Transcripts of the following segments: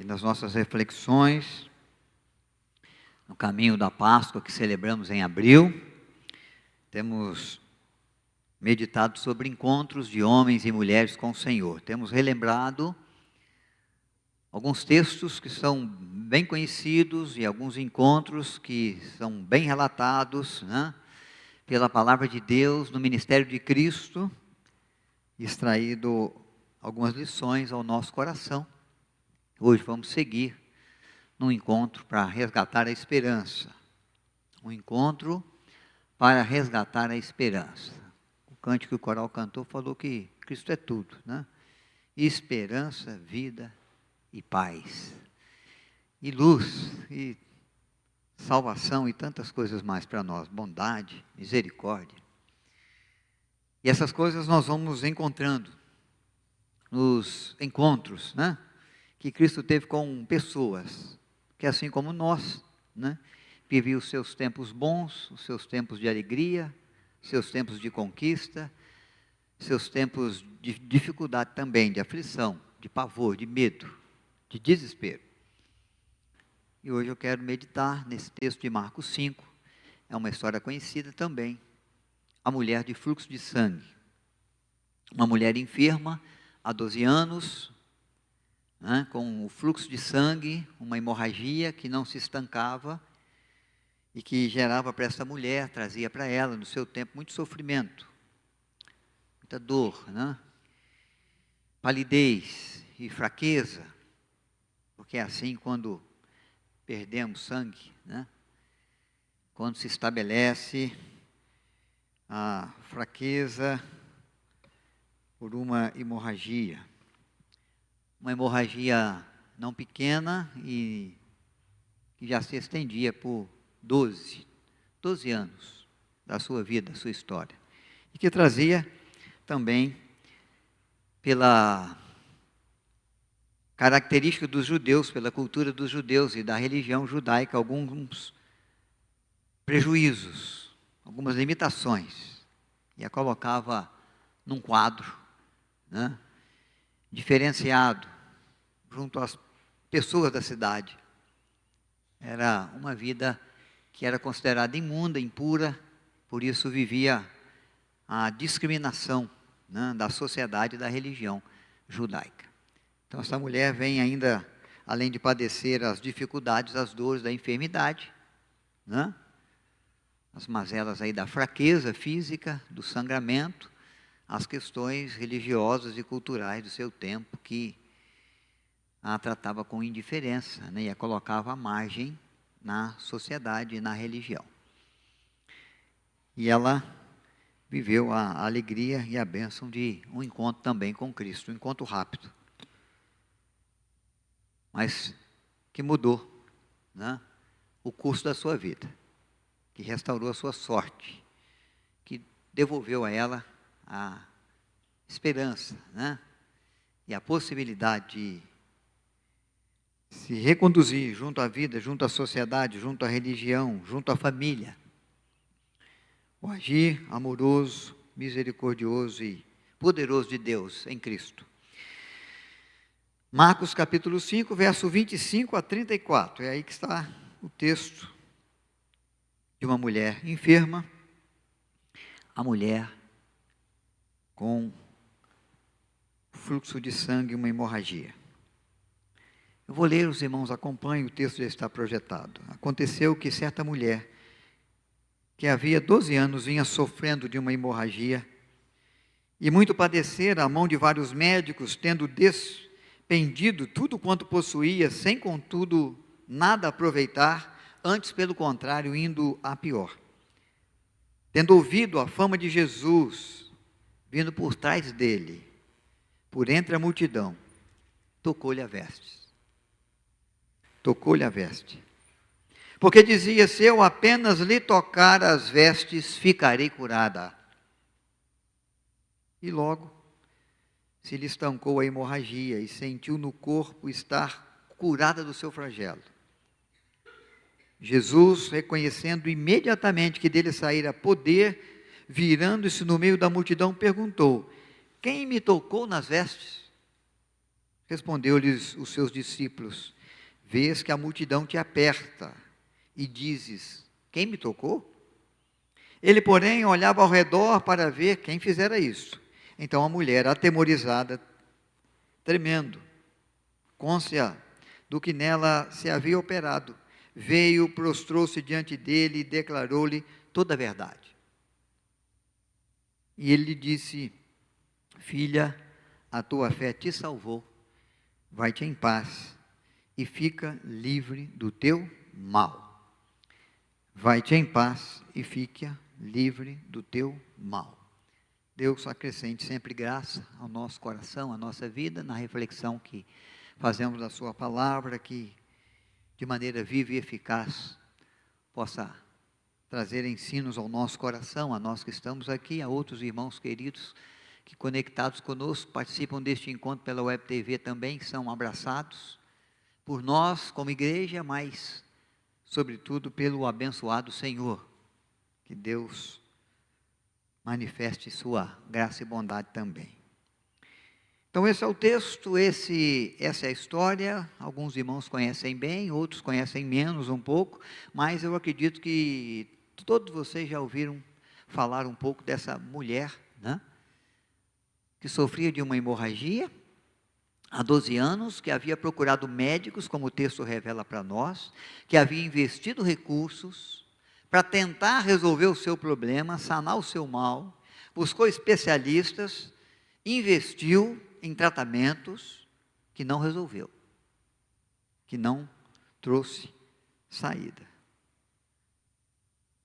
nas nossas reflexões, no caminho da Páscoa que celebramos em abril, temos meditado sobre encontros de homens e mulheres com o Senhor. Temos relembrado alguns textos que são bem conhecidos e alguns encontros que são bem relatados, né, pela palavra de Deus no ministério de Cristo, extraído algumas lições ao nosso coração. Hoje vamos seguir num encontro para resgatar a esperança. Um encontro para resgatar a esperança. O cântico que o coral cantou falou que Cristo é tudo, né? Esperança, vida e paz. E luz, e salvação e tantas coisas mais para nós. Bondade, misericórdia. E essas coisas nós vamos encontrando nos encontros, né, que Cristo teve com pessoas, que assim como nós, né, viviam os seus tempos bons, os seus tempos de alegria, seus tempos de conquista, seus tempos de dificuldade também, de aflição, de pavor, de medo, de desespero. E hoje eu quero meditar nesse texto de Marcos 5, é uma história conhecida também, a mulher de fluxo de sangue. Uma mulher enferma, há 12 anos, né, com o fluxo de sangue, uma hemorragia que não se estancava e que gerava para essa mulher, trazia para ela, no seu tempo, muito sofrimento, muita dor, né, palidez e fraqueza, porque é assim quando perdemos sangue, né, quando se estabelece a fraqueza por uma hemorragia não pequena e que já se estendia por 12 anos da sua vida, da sua história. E que trazia também, pela característica dos judeus, pela cultura dos judeus e da religião judaica, alguns prejuízos, algumas limitações. E a colocava num quadro, né, diferenciado junto às pessoas da cidade. Era uma vida que era considerada imunda, impura, por isso vivia a discriminação, né, da sociedade e da religião judaica. Então essa mulher vem ainda, além de padecer as dificuldades, as dores da enfermidade, né, as mazelas aí da fraqueza física, do sangramento, as questões religiosas e culturais do seu tempo, que a tratava com indiferença, né, e a colocava à margem na sociedade e na religião. E ela viveu a alegria e a bênção de um encontro também com Cristo, um encontro rápido, mas que mudou, né, o curso da sua vida, que restaurou a sua sorte, que devolveu a ela a esperança, né, e a possibilidade de se reconduzir junto à vida, junto à sociedade, junto à religião, junto à família. O agir amoroso, misericordioso e poderoso de Deus em Cristo. Marcos capítulo 5, verso 25 a 34. É aí que está o texto de uma mulher enferma, a mulher com fluxo de sangue e uma hemorragia. Eu vou ler, os irmãos acompanhem, o texto já está projetado. Aconteceu que certa mulher, que havia 12 anos, vinha sofrendo de uma hemorragia, e muito padecera à mão de vários médicos, tendo despendido tudo quanto possuía, sem contudo nada aproveitar, antes pelo contrário, indo a pior. Tendo ouvido a fama de Jesus, vindo por trás dele, por entre a multidão, tocou-lhe a veste. Tocou-lhe a veste. Porque dizia: se eu apenas lhe tocar as vestes, ficarei curada. E logo se lhe estancou a hemorragia e sentiu no corpo estar curada do seu flagelo. Jesus, reconhecendo imediatamente que dele saíra poder, virando-se no meio da multidão, perguntou: quem me tocou nas vestes? Respondeu-lhes os seus discípulos: vês que a multidão te aperta e dizes: quem me tocou? Ele, porém, olhava ao redor para ver quem fizera isso. Então a mulher, atemorizada, tremendo, cônscia do que nela se havia operado, veio, prostrou-se diante dele e declarou-lhe toda a verdade. E ele lhe disse: filha, a tua fé te salvou, vai-te em paz e fica livre do teu mal. Vai-te em paz e fica livre do teu mal. Deus acrescente sempre graça ao nosso coração, à nossa vida, na reflexão que fazemos da sua palavra, que de maneira viva e eficaz possa trazer ensinos ao nosso coração, a nós que estamos aqui, a outros irmãos queridos que conectados conosco, participam deste encontro pela Web TV também, são abraçados por nós como igreja, mas sobretudo pelo abençoado Senhor. Que Deus manifeste sua graça e bondade também. Então esse é o texto, essa é a história. Alguns irmãos conhecem bem, outros conhecem menos um pouco, mas eu acredito que todos vocês já ouviram falar um pouco dessa mulher, né, que sofria de uma hemorragia há 12 anos, que havia procurado médicos, como o texto revela para nós, que havia investido recursos para tentar resolver o seu problema, sanar o seu mal, buscou especialistas, investiu em tratamentos que não resolveu, que não trouxe saída.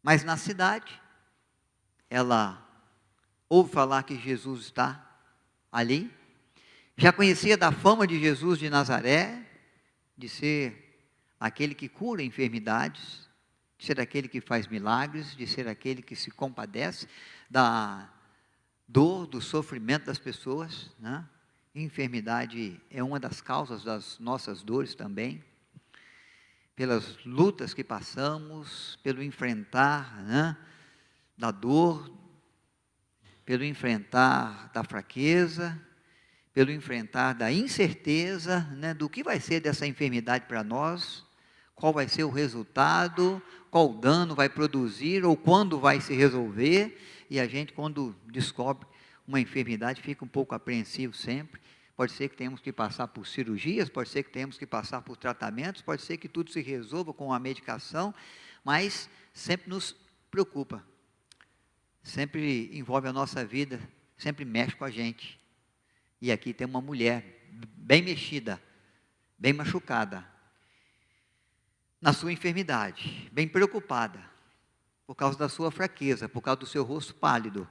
Mas na cidade, ela ouve falar que Jesus está ali, já conhecia da fama de Jesus de Nazaré, de ser aquele que cura enfermidades, de ser aquele que faz milagres, de ser aquele que se compadece da dor, do sofrimento das pessoas, né? Enfermidade é uma das causas das nossas dores também, pelas lutas que passamos, pelo enfrentar, né, da dor, pelo enfrentar da fraqueza, pelo enfrentar da incerteza, né, do que vai ser dessa enfermidade para nós, qual vai ser o resultado, qual dano vai produzir ou quando vai se resolver. E a gente, quando descobre uma enfermidade, fica um pouco apreensivo sempre. Pode ser que tenhamos que passar por cirurgias, pode ser que tenhamos que passar por tratamentos, pode ser que tudo se resolva com a medicação, mas sempre nos preocupa, sempre envolve a nossa vida, sempre mexe com a gente. E aqui tem uma mulher bem mexida, bem machucada, na sua enfermidade, bem preocupada, por causa da sua fraqueza, por causa do seu rosto pálido,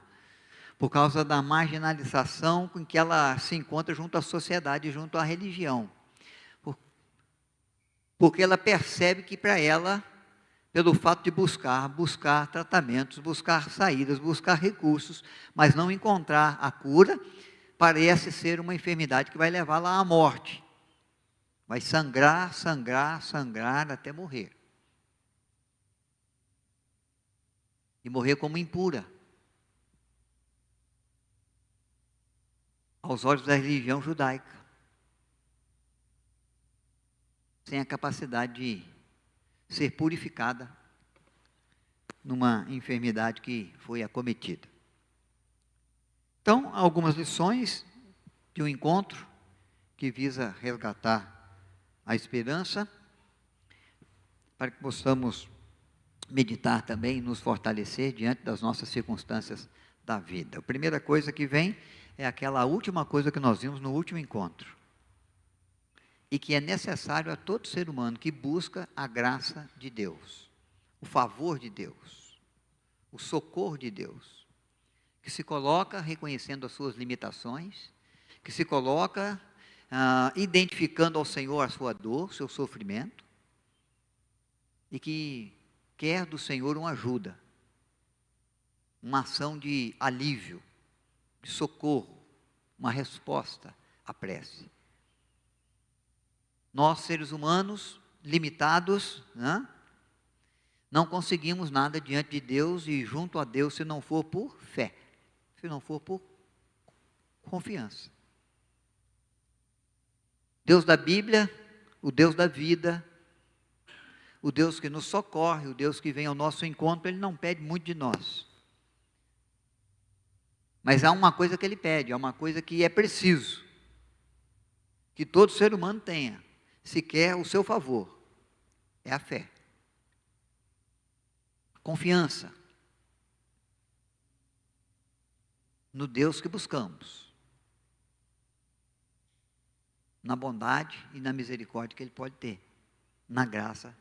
por causa da marginalização com que ela se encontra junto à sociedade, junto à religião. Porque ela percebe que para ela, pelo fato de buscar tratamentos, buscar saídas, buscar recursos, mas não encontrar a cura, parece ser uma enfermidade que vai levá-la à morte. Vai sangrar, sangrar, sangrar até morrer. E morrer como impura. Aos olhos da religião judaica. Sem a capacidade de ser purificada numa enfermidade que foi acometida. Então, algumas lições de um encontro que visa resgatar a esperança, para que possamos meditar também e nos fortalecer diante das nossas circunstâncias da vida. A primeira coisa que vem é aquela última coisa que nós vimos no último encontro, e que é necessário a todo ser humano que busca a graça de Deus, o favor de Deus, o socorro de Deus, que se coloca reconhecendo as suas limitações, que se coloca identificando ao Senhor a sua dor, seu sofrimento, e que quer do Senhor uma ajuda, uma ação de alívio, de socorro, uma resposta à prece. Nós, seres humanos, limitados, né, não conseguimos nada diante de Deus e junto a Deus se não for por fé, se não for por confiança. Deus da Bíblia, o Deus da vida, o Deus que nos socorre, o Deus que vem ao nosso encontro, Ele não pede muito de nós. Mas há uma coisa que Ele pede, há uma coisa que é preciso, que todo ser humano tenha, se quer o seu favor, é a fé. Confiança no Deus que buscamos, na bondade e na misericórdia que Ele pode ter, na graça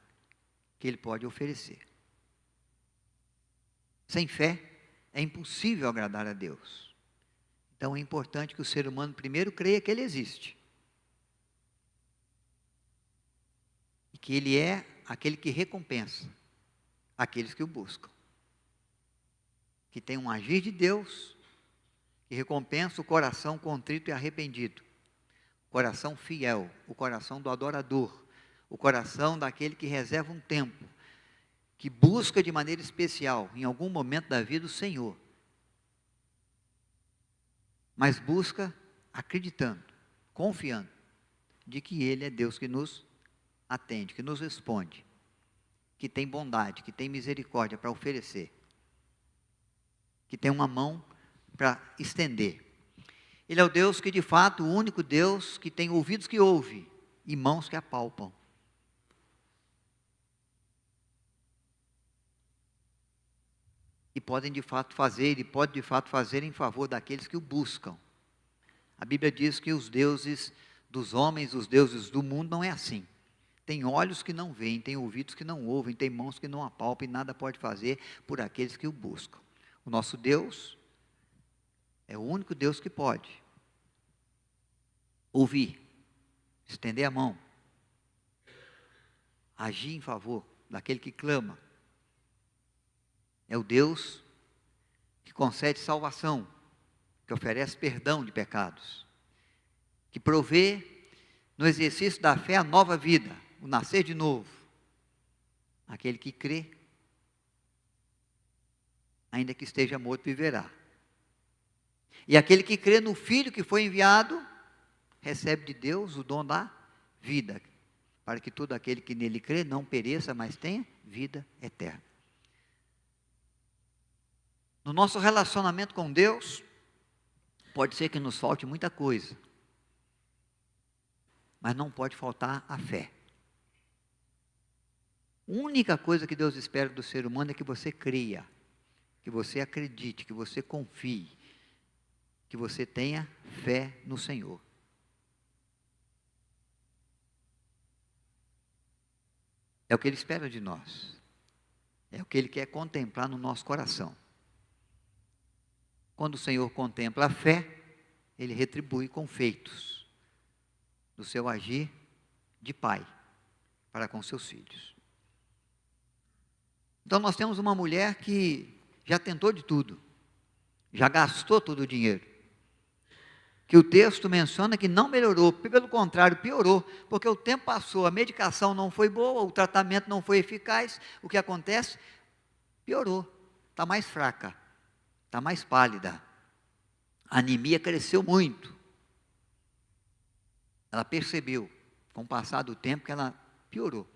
que Ele pode oferecer. Sem fé é impossível agradar a Deus. Então é importante que o ser humano primeiro creia que Ele existe. E que Ele é aquele que recompensa aqueles que o buscam. Que tem um agir de Deus que recompensa o coração contrito e arrependido. O coração fiel, o coração do adorador, o coração daquele que reserva um tempo, que busca de maneira especial, em algum momento da vida, o Senhor. Mas busca acreditando, confiando, de que Ele é Deus que nos atende, que nos responde, que tem bondade, que tem misericórdia para oferecer, que tem uma mão para estender. Ele é o Deus que, de fato, o único Deus que tem ouvidos que ouve e mãos que apalpam. E podem de fato fazer, e pode de fato fazer em favor daqueles que o buscam. A Bíblia diz que os deuses dos homens, os deuses do mundo, não é assim. Tem olhos que não veem, tem ouvidos que não ouvem, tem mãos que não apalpam, e nada pode fazer por aqueles que o buscam. O nosso Deus é o único Deus que pode ouvir, estender a mão, agir em favor daquele que clama. É o Deus que concede salvação, que oferece perdão de pecados, que provê no exercício da fé a nova vida, o nascer de novo. Aquele que crê, ainda que esteja morto, viverá. E aquele que crê no Filho que foi enviado, recebe de Deus o dom da vida, para que todo aquele que nele crê não pereça, mas tenha vida eterna. No nosso relacionamento com Deus, pode ser que nos falte muita coisa, mas não pode faltar a fé. A única coisa que Deus espera do ser humano é que você creia, que você acredite, que você confie, que você tenha fé no Senhor. É o que Ele espera de nós, é o que Ele quer contemplar no nosso coração. Quando o Senhor contempla a fé, Ele retribui com feitos do seu agir de pai para com seus filhos. Então nós temos uma mulher que já tentou de tudo, já gastou todo o dinheiro, que o texto menciona que não melhorou, pelo contrário, piorou, porque o tempo passou, a medicação não foi boa, o tratamento não foi eficaz, o que acontece? Piorou, está mais fraca, está mais pálida, a anemia cresceu muito. Ela percebeu, com o passar do tempo, que ela piorou.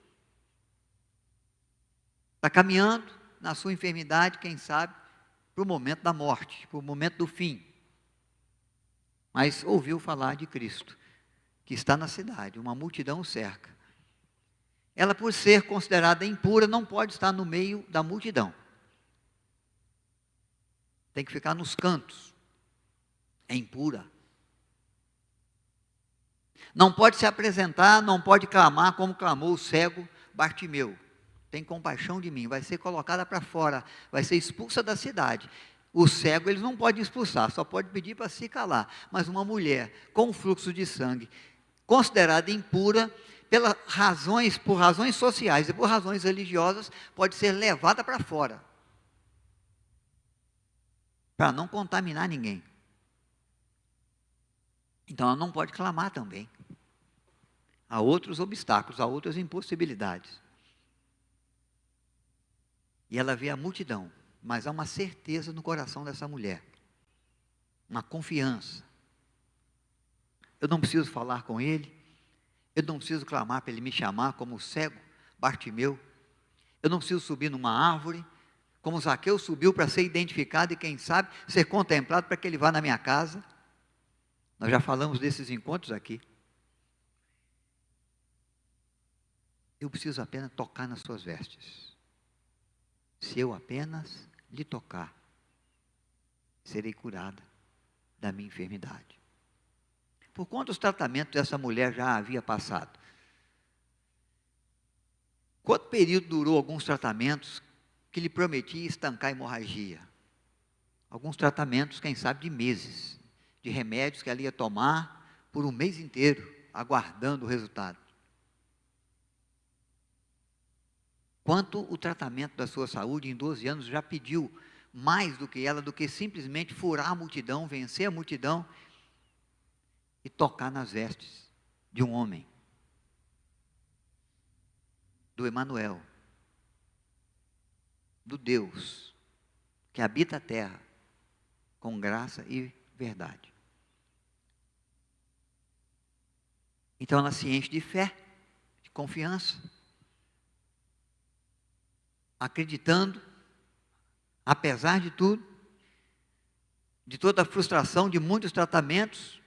Está caminhando na sua enfermidade, quem sabe, para o momento da morte, para o momento do fim. Mas ouviu falar de Cristo, que está na cidade, uma multidão o cerca. Ela, por ser considerada impura, não pode estar no meio da multidão. Tem que ficar nos cantos. É impura. Não pode se apresentar, não pode clamar como clamou o cego Bartimeu. Tem compaixão de mim. Vai ser colocada para fora, vai ser expulsa da cidade. O cego eles não podem expulsar, só pode pedir para se calar. Mas uma mulher com fluxo de sangue, considerada impura, por razões sociais e por razões religiosas, pode ser levada para fora, para não contaminar ninguém. Então ela não pode clamar também. Há outros obstáculos, há outras impossibilidades. E ela vê a multidão, mas há uma certeza no coração dessa mulher, uma confiança. Eu não preciso falar com ele, Eu não preciso clamar para ele me chamar como o cego Bartimeu. Eu não preciso subir numa árvore, como Zaqueu subiu para ser identificado e, quem sabe, ser contemplado para que ele vá na minha casa. Nós já falamos desses encontros aqui. Eu preciso apenas tocar nas suas vestes. Se eu apenas lhe tocar, serei curada da minha enfermidade. Por quantos tratamentos essa mulher já havia passado? Quanto período durou alguns tratamentos que lhe prometia estancar a hemorragia? Alguns tratamentos, quem sabe, de meses, de remédios que ela ia tomar por um mês inteiro, aguardando o resultado. Quanto o tratamento da sua saúde em 12 anos já pediu mais do que ela, do que simplesmente furar a multidão, vencer a multidão e tocar nas vestes de um homem, do Emanuel, do Deus que habita a terra com graça e verdade. Então ela se enche de fé, de confiança, acreditando, apesar de tudo, de toda a frustração, de muitos tratamentos,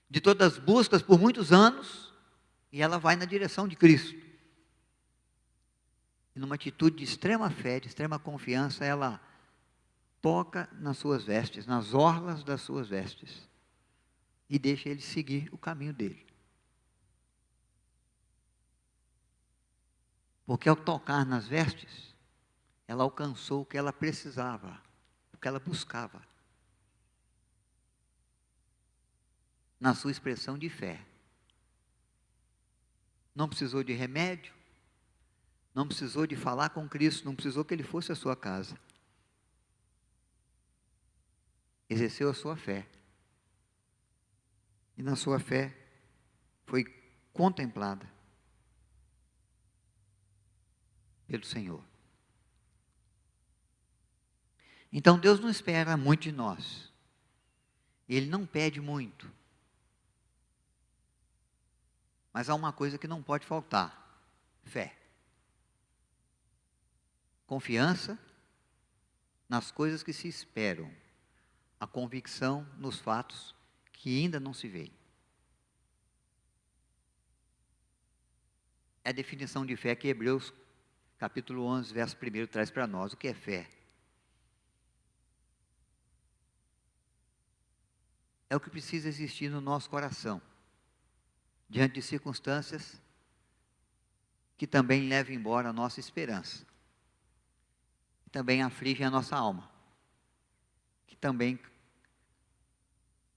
de todas as buscas por muitos anos, e ela vai na direção de Cristo. E numa atitude de extrema fé, de extrema confiança, ela toca nas suas vestes, nas orlas das suas vestes, e deixa ele seguir o caminho dele. Porque ao tocar nas vestes, ela alcançou o que ela precisava, o que ela buscava, na sua expressão de fé. Não precisou de remédio, não precisou de falar com Cristo, não precisou que ele fosse à sua casa. Exerceu a sua fé. E na sua fé foi contemplada pelo Senhor. Então Deus não espera muito de nós. Ele não pede muito. Mas há uma coisa que não pode faltar: fé. Confiança nas coisas que se esperam. A convicção nos fatos que ainda não se veem. É a definição de fé que Hebreus capítulo 11, verso 1 traz para nós. O que é fé? É o que precisa existir no nosso coração, diante de circunstâncias que também levam embora a nossa esperança, que também afligem a nossa alma, que também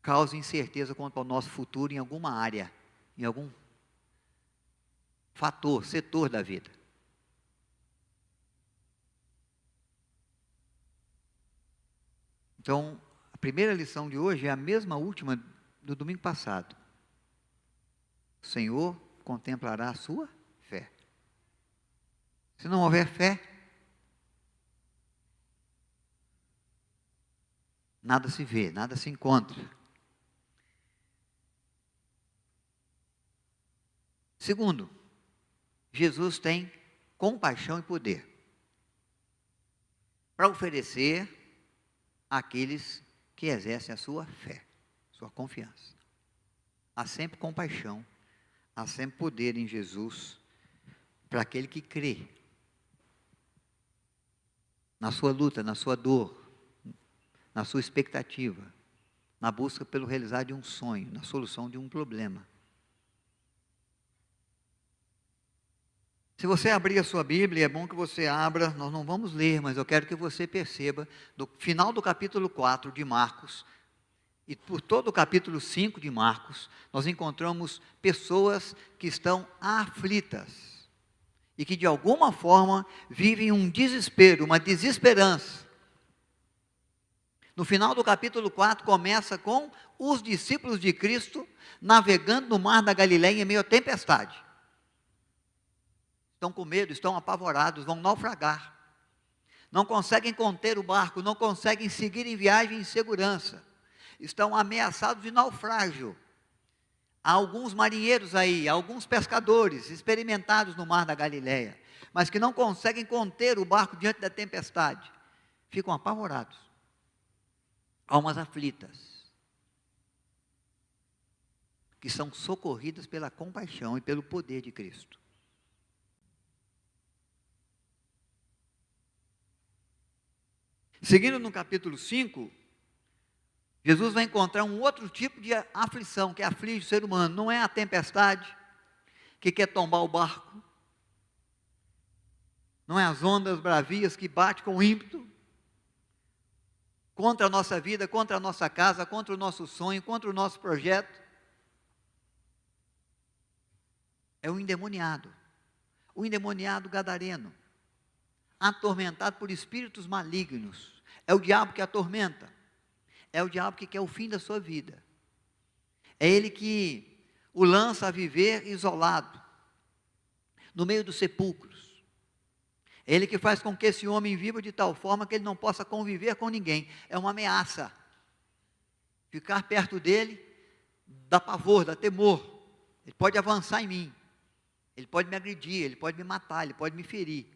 causam incerteza quanto ao nosso futuro em alguma área, em algum fator, setor da vida. Então, a primeira lição de hoje é a mesma última do domingo passado. O Senhor contemplará a sua fé. Se não houver fé, nada se vê, nada se encontra. Segundo, Jesus tem compaixão e poder para oferecer àqueles que exercem a sua fé, sua confiança. Há sempre compaixão, há sempre poder em Jesus para aquele que crê na sua luta, na sua dor, na sua expectativa, na busca pelo realizar de um sonho, na solução de um problema. Se você abrir a sua Bíblia, é bom que você abra, nós não vamos ler, mas eu quero que você perceba, do final do capítulo 4 de Marcos, e por todo o capítulo 5 de Marcos, nós encontramos pessoas que estão aflitas, e que de alguma forma vivem um desespero, uma desesperança. No final do capítulo 4 começa com os discípulos de Cristo navegando no mar da Galileia em meio à tempestade. Estão com medo, estão apavorados, vão naufragar. Não conseguem conter o barco, não conseguem seguir em viagem em segurança. Estão ameaçados de naufrágio. Há alguns marinheiros aí, alguns pescadores experimentados no mar da Galileia, mas que não conseguem conter o barco diante da tempestade. Ficam apavorados, almas aflitas, que são socorridas pela compaixão e pelo poder de Cristo. Seguindo no capítulo 5, Jesus vai encontrar um outro tipo de aflição que aflige o ser humano. Não é a tempestade que quer tombar o barco, não é as ondas bravias que batem com ímpeto contra a nossa vida, contra a nossa casa, contra o nosso sonho, contra o nosso projeto. É o endemoniado gadareno, atormentado por espíritos malignos. É o diabo que atormenta. É o diabo que quer o fim da sua vida. É ele que o lança a viver isolado, no meio dos sepulcros. É ele que faz com que esse homem viva de tal forma que ele não possa conviver com ninguém. É uma ameaça. Ficar perto dele dá pavor, dá temor. Ele pode avançar em mim. Ele pode me agredir, ele pode me matar, ele pode me ferir.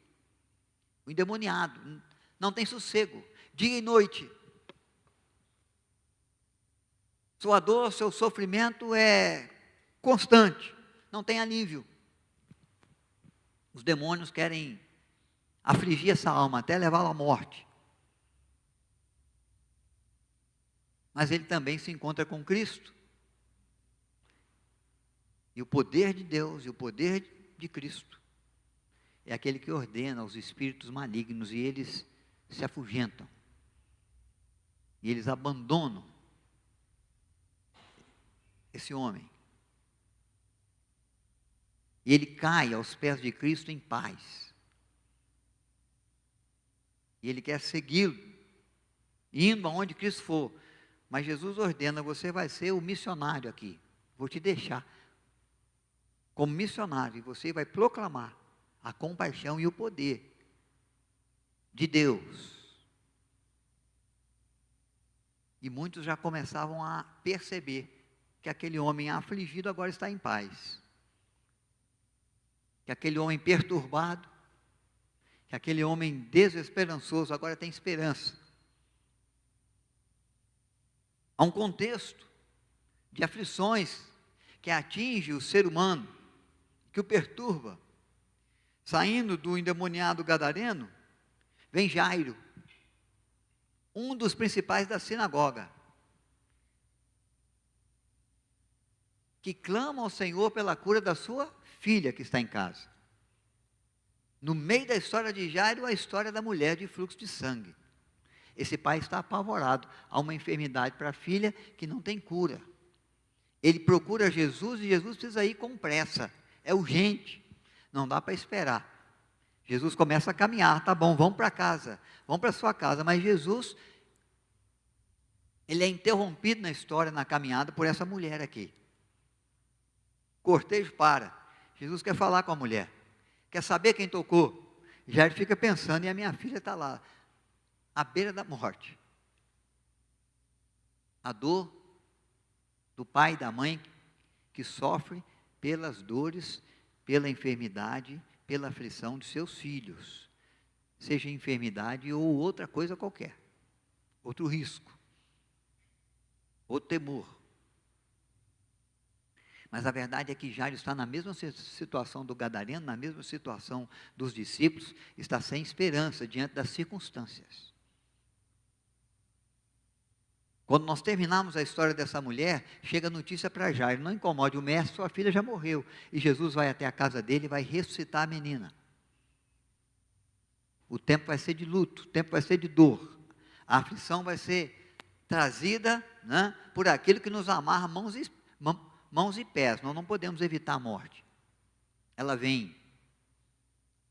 O endemoniado não tem sossego, dia e noite. Sua dor, seu sofrimento é constante, não tem alívio. Os demônios querem afligir essa alma até levá-la à morte. Mas ele também se encontra com Cristo. E o poder de Deus e o poder de Cristo é aquele que ordena aos espíritos malignos e eles se afugentam. E eles abandonam esse homem. E ele cai aos pés de Cristo em paz. E ele quer segui-lo, indo aonde Cristo for. Mas Jesus ordena: você vai ser o missionário aqui. Vou te deixar como missionário. E você vai proclamar a compaixão e o poder de Deus. E muitos já começavam a perceber que aquele homem afligido agora está em paz. Que aquele homem perturbado, que aquele homem desesperançoso agora tem esperança. Há um contexto de aflições que atinge o ser humano, que o perturba. Saindo do endemoniado gadareno, vem Jairo, um dos principais da sinagoga, que clama ao Senhor pela cura da sua filha que está em casa. No meio da história de Jairo, a história da mulher de fluxo de sangue. Esse pai está apavorado. Há uma enfermidade para a filha que não tem cura. Ele procura Jesus e Jesus precisa ir com pressa. É urgente. Não dá para esperar. Jesus começa a caminhar. Tá bom, vamos para casa. Vamos para sua casa. Mas Jesus, ele é interrompido na história, na caminhada, por essa mulher aqui. Cortejo para. Jesus quer falar com a mulher. Quer saber quem tocou? Jairo fica pensando, e a minha filha está lá, à beira da morte. A dor do pai e da mãe que sofre pelas dores, pela enfermidade, pela aflição de seus filhos. Seja enfermidade ou outra coisa qualquer. Outro risco. Outro temor. Mas a verdade é que Jairo está na mesma situação do gadareno, na mesma situação dos discípulos, está sem esperança diante das circunstâncias. Quando nós terminamos a história dessa mulher, chega a notícia para Jairo: não incomode o mestre, sua filha já morreu. E Jesus vai até a casa dele e vai ressuscitar a menina. O tempo vai ser de luto, o tempo vai ser de dor. A aflição vai ser trazida, né, por aquilo que nos amarra mãos e pés. Nós não podemos evitar a morte. Ela vem.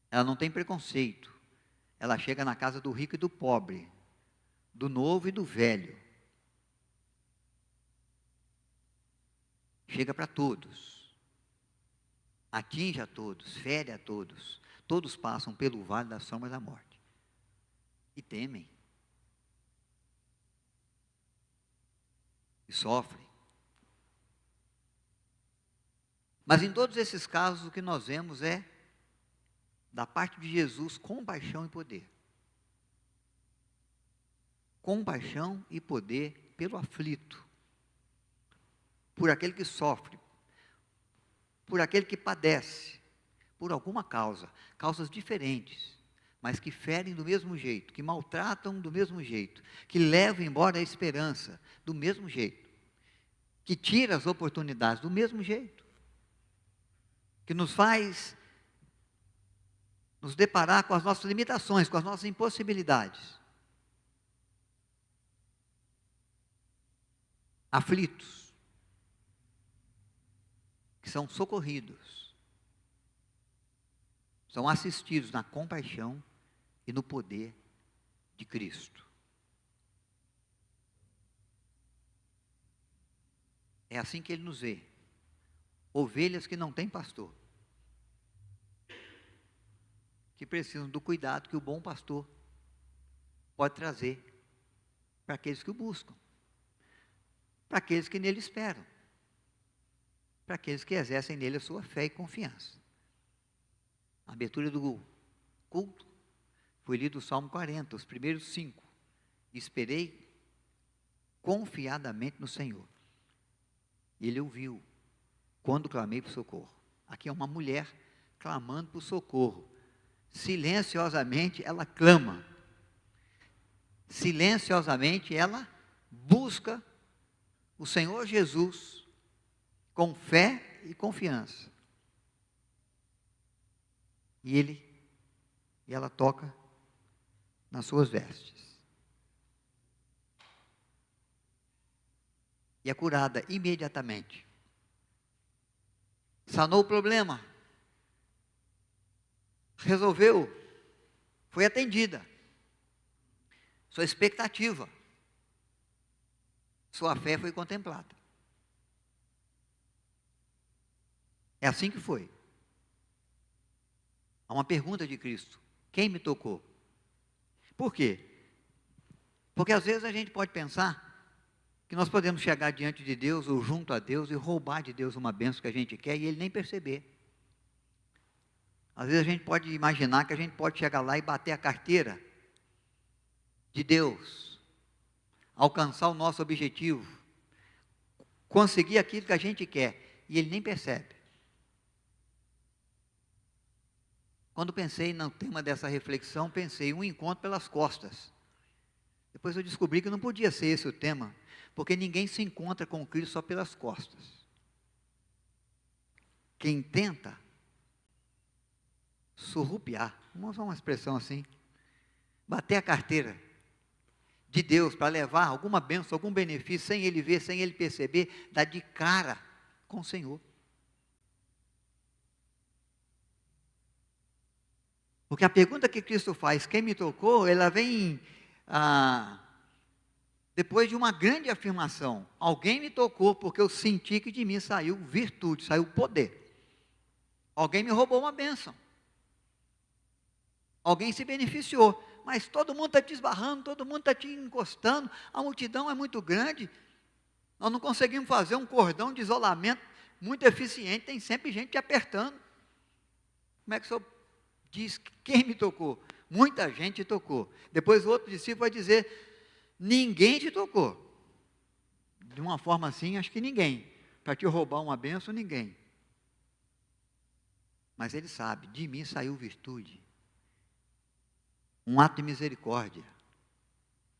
Ela não tem preconceito. Ela chega na casa do rico e do pobre, do novo e do velho. Chega para todos. Atinge a todos, fere a todos. Todos passam pelo vale da sombra da morte. E temem. E sofrem. Mas em todos esses casos, o que nós vemos é, da parte de Jesus, compaixão e poder. Compaixão e poder pelo aflito, por aquele que sofre, por aquele que padece, por alguma causa, causas diferentes, mas que ferem do mesmo jeito, que maltratam do mesmo jeito, que levam embora a esperança do mesmo jeito, que tira as oportunidades do mesmo jeito, que nos faz nos deparar com as nossas limitações, com as nossas impossibilidades. Aflitos, que são socorridos, são assistidos na compaixão e no poder de Cristo. É assim que Ele nos vê, ovelhas que não têm pastor, que precisam do cuidado que o bom pastor pode trazer para aqueles que o buscam, para aqueles que nele esperam, para aqueles que exercem nele a sua fé e confiança. A abertura do culto foi lido o Salmo 40, os primeiros 5. Esperei confiadamente no Senhor. Ele ouviu quando clamei por socorro. Aqui é uma mulher clamando por socorro. Silenciosamente ela clama. Silenciosamente ela busca o Senhor Jesus com fé e confiança. E ela toca nas suas vestes. E é curada imediatamente. Sanou o problema. Resolveu. Foi atendida. Sua expectativa. Sua fé foi contemplada. É assim que foi. Há uma pergunta de Cristo: quem me tocou? Por quê? Porque às vezes a gente pode pensar que nós podemos chegar diante de Deus ou junto a Deus e roubar de Deus uma bênção que a gente quer e Ele nem perceber. Às vezes a gente pode imaginar que a gente pode chegar lá e bater a carteira de Deus, alcançar o nosso objetivo, conseguir aquilo que a gente quer, e Ele nem percebe. Quando pensei no tema dessa reflexão, pensei um encontro pelas costas. Depois eu descobri que não podia ser esse o tema, porque ninguém se encontra com Cristo só pelas costas. Quem tenta surrupiar, vamos usar uma expressão assim, bater a carteira de Deus para levar alguma bênção, algum benefício, sem Ele ver, sem Ele perceber, dá de cara com o Senhor. Porque a pergunta que Cristo faz, quem me tocou, ela vem depois de uma grande afirmação. Alguém me tocou porque eu senti que de mim saiu virtude, saiu poder. Alguém me roubou uma bênção. Alguém se beneficiou. Mas todo mundo está te esbarrando, todo mundo está te encostando, a multidão é muito grande. Nós não conseguimos fazer um cordão de isolamento muito eficiente, tem sempre gente te apertando. Como é que o senhor diz quem me tocou? Muita gente tocou. Depois o outro discípulo vai dizer, ninguém te tocou. De uma forma assim, acho que ninguém. Para te roubar uma bênção, ninguém. Mas ele sabe, de mim saiu virtude. Um ato de misericórdia.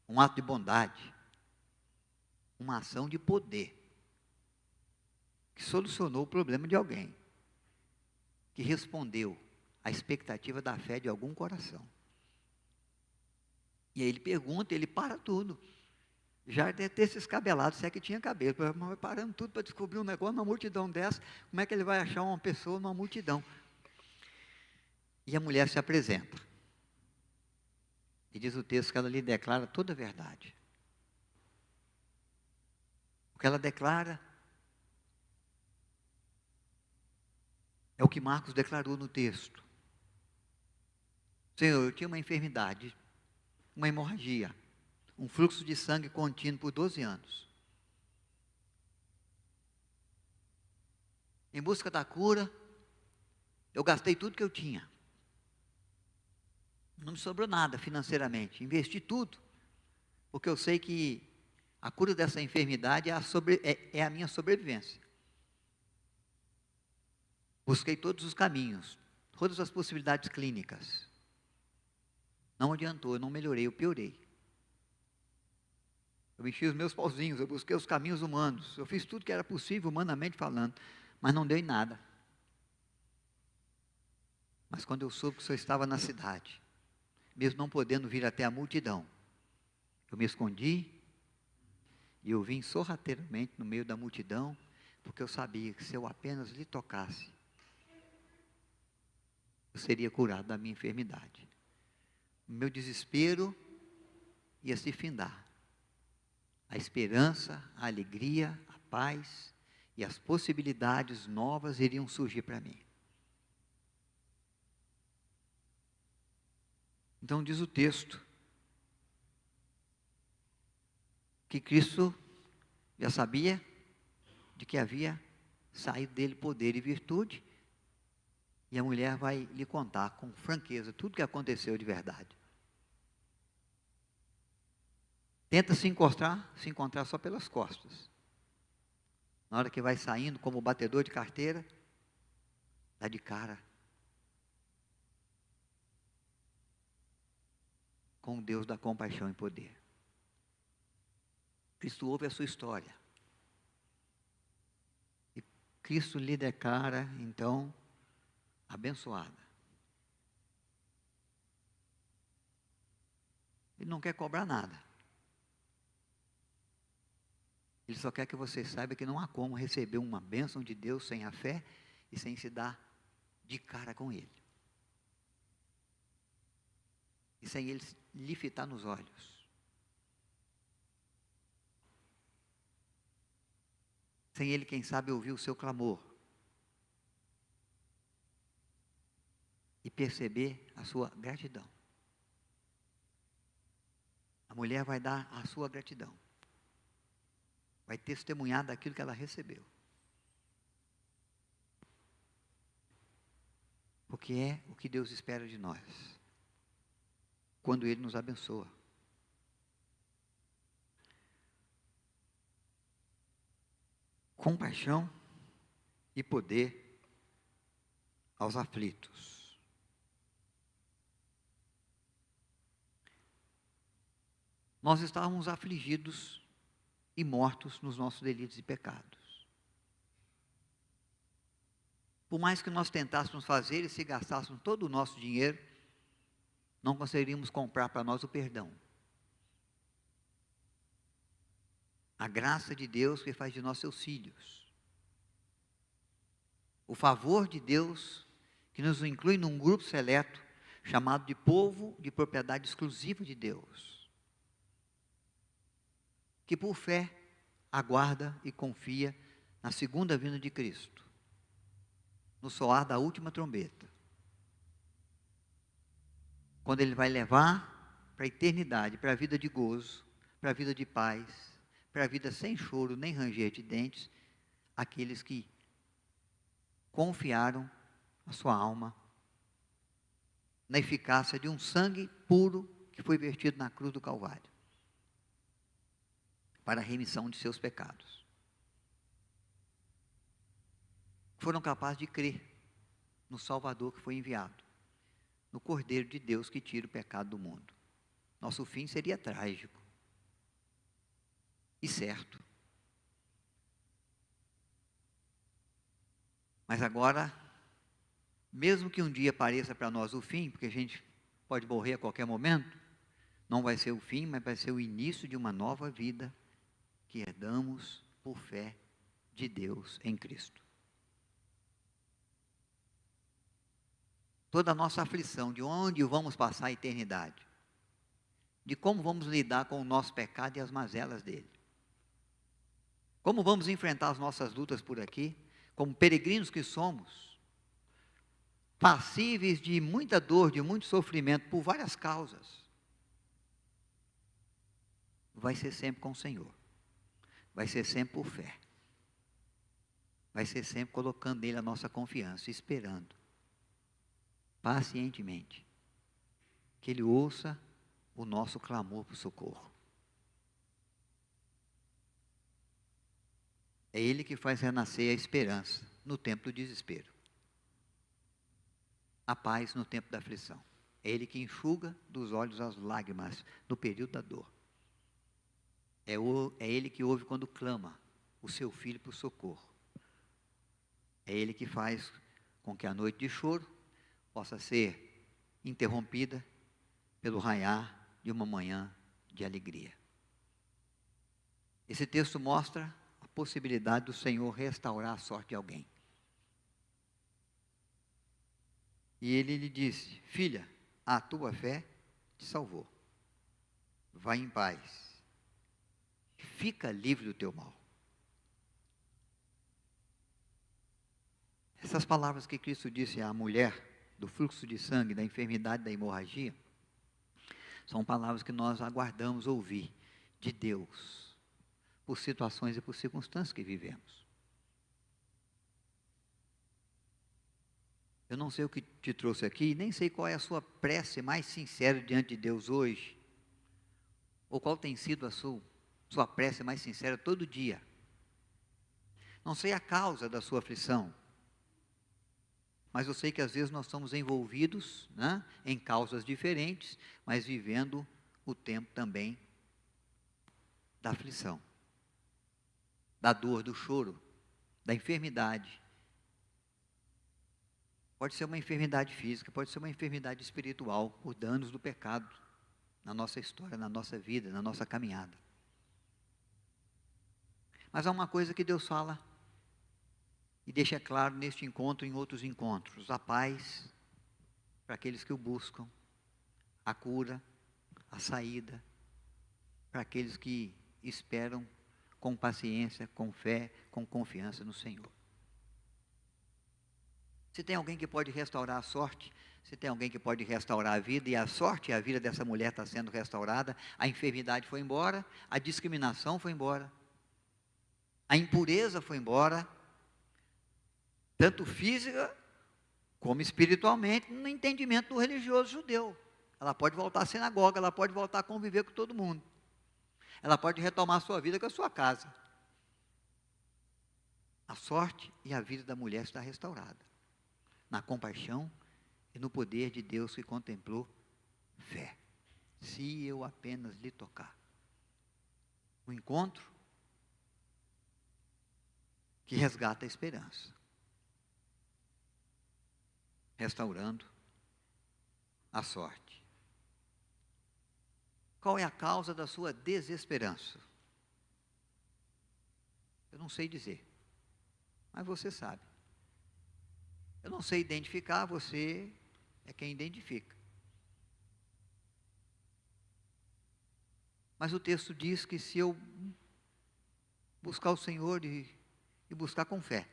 Um ato de bondade. Uma ação de poder. Que solucionou o problema de alguém. Que respondeu à expectativa da fé de algum coração. E aí ele pergunta, ele para tudo. Já deve ter se escabelado, se é que tinha cabelo. Mas vai parando tudo para descobrir um negócio numa multidão dessa. Como é que ele vai achar uma pessoa numa multidão? E a mulher se apresenta. E diz o texto que ela lhe declara toda a verdade. O que ela declara é o que Marcos declarou no texto. Senhor, eu tinha uma enfermidade, uma hemorragia, um fluxo de sangue contínuo por 12 anos. em busca da cura, eu gastei tudo que eu tinha. Não me sobrou nada financeiramente. Investi tudo, porque eu sei que a cura dessa enfermidade é a minha sobrevivência. Busquei todos os caminhos, todas as possibilidades clínicas. Não adiantou, eu não melhorei, eu piorei. Eu enchi os meus pauzinhos, eu busquei os caminhos humanos. Eu fiz tudo que era possível, humanamente falando, mas não deu em nada. Mas quando eu soube que o Senhor estava na cidade, mesmo não podendo vir até a multidão, eu me escondi e eu vim sorrateiramente no meio da multidão, porque eu sabia que se eu apenas lhe tocasse, eu seria curado da minha enfermidade. O meu desespero ia se findar. A esperança, a alegria, a paz e as possibilidades novas iriam surgir para mim. Então diz o texto que Cristo já sabia de que havia saído dele poder e virtude, e a mulher vai lhe contar com franqueza tudo o que aconteceu de verdade. Tenta se encontrar só pelas costas. Na hora que vai saindo como batedor de carteira, dá de cara com o Deus da compaixão e poder. Cristo ouve a sua história. E Cristo lhe declara, então, abençoada. Ele não quer cobrar nada. Ele só quer que você saiba que não há como receber uma bênção de Deus sem a fé e sem se dar de cara com Ele. E sem Ele lhe fitar nos olhos. Sem Ele, quem sabe, ouvir o seu clamor. E perceber a sua gratidão. A mulher vai dar a sua gratidão. Vai testemunhar daquilo que ela recebeu. Porque é o que Deus espera de nós. Quando Ele nos abençoa. Compaixão e poder aos aflitos. Nós estávamos afligidos e mortos nos nossos delitos e pecados. Por mais que nós tentássemos fazer e se gastássemos todo o nosso dinheiro, não conseguiríamos comprar para nós o perdão. A graça de Deus que faz de nós seus filhos. O favor de Deus que nos inclui num grupo seleto chamado de povo de propriedade exclusiva de Deus. Que por fé aguarda e confia na segunda vinda de Cristo, no soar da última trombeta, quando Ele vai levar para a eternidade, para a vida de gozo, para a vida de paz, para a vida sem choro nem ranger de dentes, aqueles que confiaram a sua alma na eficácia de um sangue puro que foi vertido na cruz do Calvário, para a remissão de seus pecados. Foram capazes de crer no Salvador que foi enviado, no Cordeiro de Deus que tira o pecado do mundo. Nosso fim seria trágico e certo. Mas agora, mesmo que um dia pareça para nós o fim, porque a gente pode morrer a qualquer momento, não vai ser o fim, mas vai ser o início de uma nova vida que herdamos por fé de Deus em Cristo. Toda a nossa aflição, de onde vamos passar a eternidade, de como vamos lidar com o nosso pecado e as mazelas dele, como vamos enfrentar as nossas lutas por aqui, como peregrinos que somos, passíveis de muita dor, de muito sofrimento, por várias causas, vai ser sempre com o Senhor. Vai ser sempre por fé. vai ser sempre colocando nele a nossa confiança, esperando, pacientemente, que ele ouça o nosso clamor por socorro. É ele que faz renascer a esperança no tempo do desespero, a paz no tempo da aflição. É ele que enxuga dos olhos as lágrimas no período da dor. É ele que ouve quando clama o seu filho por socorro. É ele que faz com que a noite de choro possa ser interrompida pelo raiar de uma manhã de alegria. Esse texto mostra a possibilidade do Senhor restaurar a sorte de alguém. E ele lhe disse: filha, a tua fé te salvou. Vai em paz. Fica livre do teu mal. Essas palavras que Cristo disse à mulher do fluxo de sangue, da enfermidade, da hemorragia, são palavras que nós aguardamos ouvir de Deus, por situações e por circunstâncias que vivemos. Eu não sei o que te trouxe aqui, nem sei qual é a sua prece mais sincera diante de Deus hoje, ou qual tem sido a sua prece mais sincera todo dia. Não sei a causa da sua aflição, mas eu sei que às vezes nós estamos envolvidos, né, em causas diferentes, mas vivendo o tempo também da aflição, da dor, do choro, da enfermidade. Pode ser uma enfermidade física, pode ser uma enfermidade espiritual, por danos do pecado na nossa história, na nossa vida, na nossa caminhada. Mas há uma coisa que Deus fala e deixa claro neste encontro e em outros encontros: a paz para aqueles que o buscam, a cura, a saída para aqueles que esperam com paciência, com fé, com confiança no Senhor. Se tem alguém que pode restaurar a sorte, se tem alguém que pode restaurar a vida, e a sorte e a vida dessa mulher está sendo restaurada, a enfermidade foi embora, a discriminação foi embora, a impureza foi embora, tanto física como espiritualmente, no entendimento do religioso judeu. Ela pode voltar à sinagoga, ela pode voltar a conviver com todo mundo, ela pode retomar a sua vida com a sua casa. A sorte e a vida da mulher está restaurada, na compaixão e no poder de Deus que contemplou fé. Se eu apenas lhe tocar. Um encontro que resgata a esperança, restaurando a sorte. Qual é a causa da sua desesperança? Eu não sei dizer, mas você sabe. Eu não sei identificar, você é quem identifica. Mas o texto diz que se eu buscar o Senhor e buscar com fé,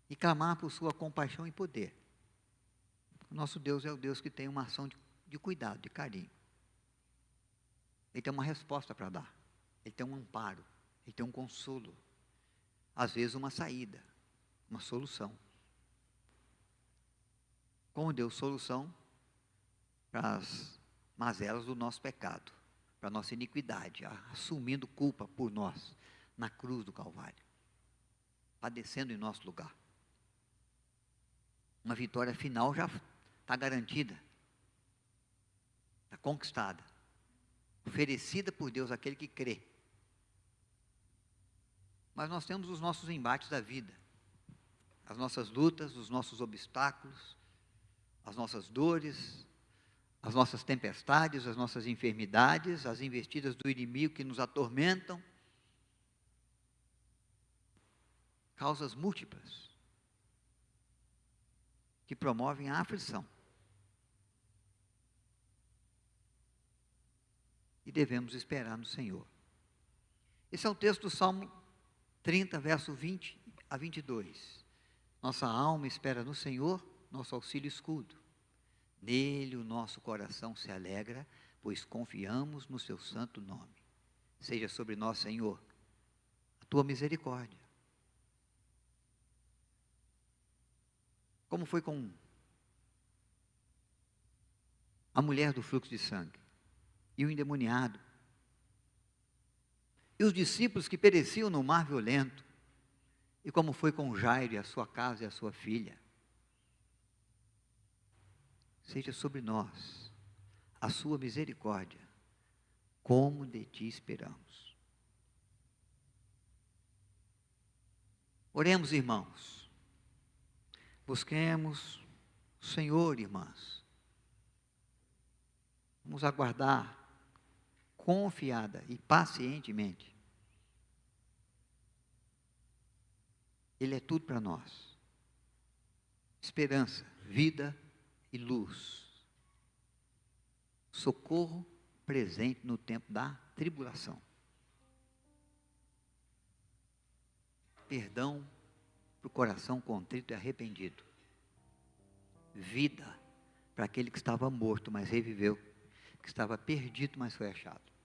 e clamar por sua compaixão e poder, o nosso Deus é o Deus que tem uma ação de cuidado, de carinho. Ele tem uma resposta para dar, ele tem um amparo, ele tem um consolo, às vezes uma saída, uma solução. Como deu solução para as mazelas do nosso pecado, para a nossa iniquidade, assumindo culpa por nós na cruz do Calvário, padecendo em nosso lugar. Uma vitória final já está garantida, está conquistada, oferecida por Deus àquele que crê. Mas nós temos os nossos embates da vida, as nossas lutas, os nossos obstáculos, as nossas dores, as nossas tempestades, as nossas enfermidades, as investidas do inimigo que nos atormentam, causas múltiplas que promovem a aflição. E devemos esperar no Senhor. Esse é o texto do Salmo 30, verso 20 a 22. Nossa alma espera no Senhor, nosso auxílio e escudo. Nele o nosso coração se alegra, pois confiamos no seu santo nome. Seja sobre nós, Senhor, a tua misericórdia. Como foi com a mulher do fluxo de sangue e o endemoniado, e os discípulos que pereciam no mar violento, e como foi com Jairo e a sua casa e a sua filha. Seja sobre nós a sua misericórdia, como de ti esperamos. Oremos, irmãos. Busquemos o Senhor, irmãs. Vamos aguardar confiada e pacientemente. Ele é tudo para nós. Esperança, vida e luz. Socorro presente no tempo da tribulação. Perdão para o coração contrito e arrependido. Vida para aquele que estava morto, mas reviveu. Que estava perdido, mas foi achado.